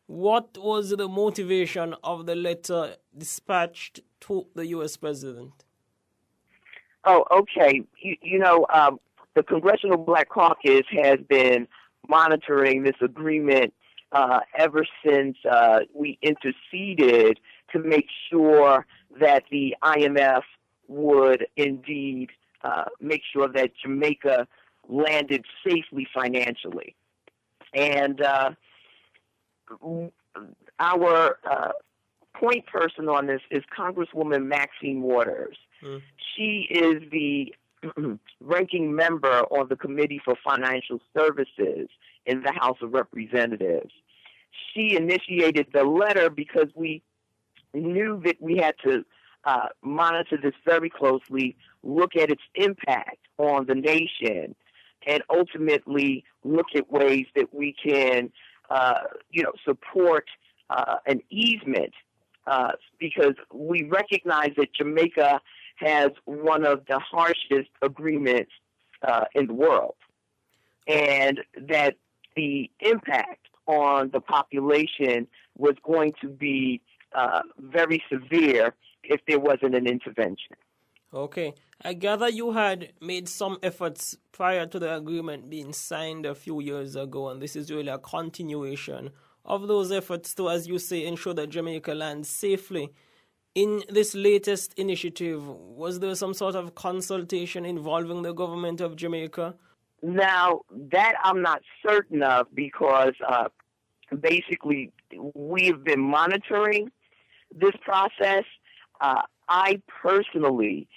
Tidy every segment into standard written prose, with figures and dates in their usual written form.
What was the motivation of the letter dispatched to the U.S. president? Oh, okay. The Congressional Black Caucus has been monitoring this agreement ever since we interceded to make sure that the IMF would indeed make sure that Jamaica landed safely financially. And our point person on this is Congresswoman Maxine Waters. She is the ranking member on the Committee for Financial Services in the House of Representatives. She initiated the letter because we knew that we had to monitor this very closely, look at its impact on the nation, and ultimately look at ways that we can, support an easement, because we recognize that Jamaica has one of the harshest agreements in the world, and that the impact on the population was going to be very severe if there wasn't an intervention. Okay. I gather you had made some efforts prior to the agreement being signed a few years ago, and this is really a continuation of those efforts to, as you say, ensure that Jamaica lands safely. In this latest initiative, was there some sort of consultation involving the government of Jamaica? Now, that I'm not certain of, because basically we've been monitoring this process. I personally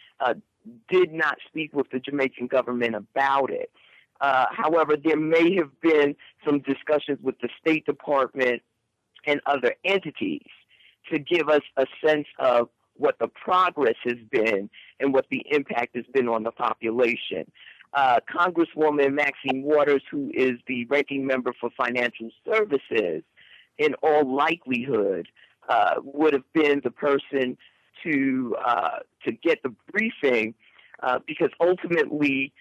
did not speak with the Jamaican government about it. However, there may have been some discussions with the State Department and other entities to give us a sense of what the progress has been and what the impact has been on the population. Congresswoman Maxine Waters, who is the ranking member for financial services, in all likelihood would have been the person to get the briefing, because ultimately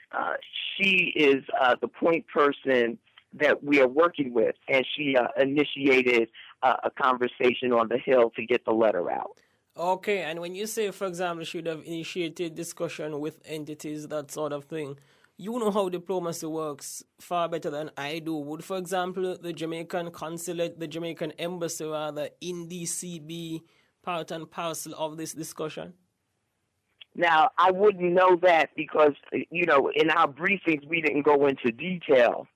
she is the point person that we are working with, and she initiated a conversation on the Hill to get the letter out. Okay, and when you say, for example, she would have initiated discussion with entities, that sort of thing, you know how diplomacy works far better than I do. Would, for example, the Jamaican consulate, the Jamaican embassy rather, in DC be part and parcel of this discussion? Now, I wouldn't know that because, in our briefings, we didn't go into detail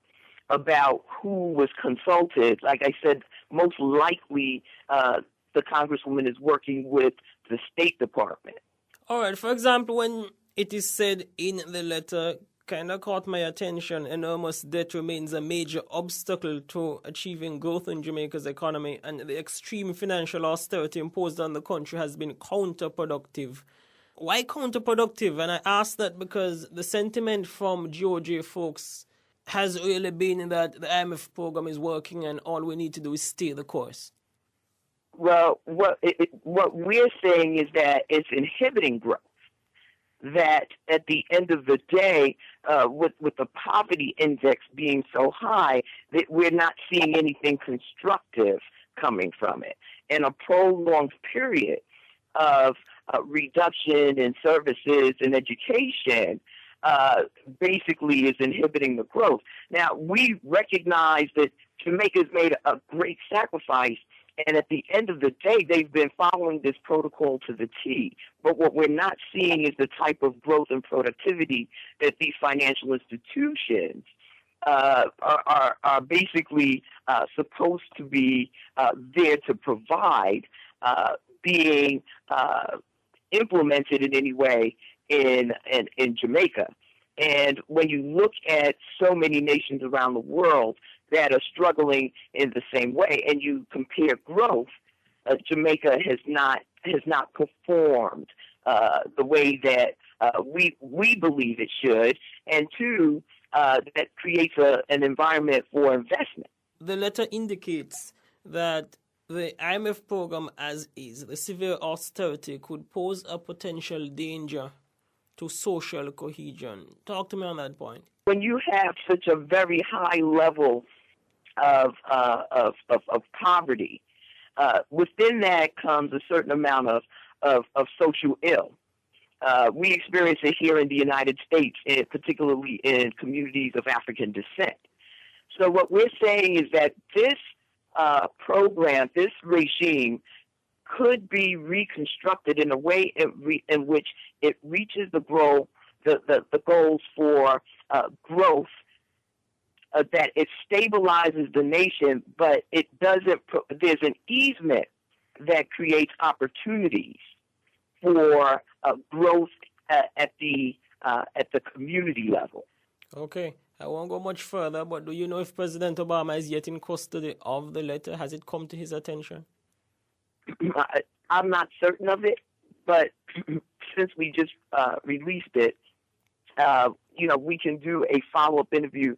about who was consulted. Like I said, most likely the Congresswoman is working with the State Department. All right. For example, when it is said in the letter, kind of caught my attention, enormous debt remains a major obstacle to achieving growth in Jamaica's economy, and the extreme financial austerity imposed on the country has been counterproductive. Why counterproductive? And I ask that because the sentiment from GOJ folks has really been that the IMF program is working and all we need to do is stay the course. Well, what we're saying is that it's inhibiting growth. That at the end of the day, with the poverty index being so high, that we're not seeing anything constructive coming from it. And a prolonged period of reduction in services and education basically is inhibiting the growth. Now, we recognize that Jamaica's made a great sacrifice, and at the end of the day, they've been following this protocol to the T. But what we're not seeing is the type of growth and productivity that these financial institutions are basically supposed to be there to provide, being implemented in any way in Jamaica. And when you look at so many nations around the world that are struggling in the same way, and you compare growth, Jamaica has not performed the way that we believe it should, and two, that creates an environment for investment. The letter indicates that the IMF program as is, the severe austerity, could pose a potential danger to social cohesion. Talk to me on that point. When you have such a very high level of poverty. Within that comes a certain amount of social ill. We experience it here in the United States, particularly in communities of African descent. So what we're saying is that this program, this regime, could be reconstructed in a way in which it reaches the goals for growth, that it stabilizes the nation, but it doesn't. There's an easement that creates opportunities for growth at the community level. Okay. I won't go much further, but do you know if President Obama is yet in custody of the letter? Has it come to his attention? I'm not certain of it, but since we just released it, we can do a follow-up interview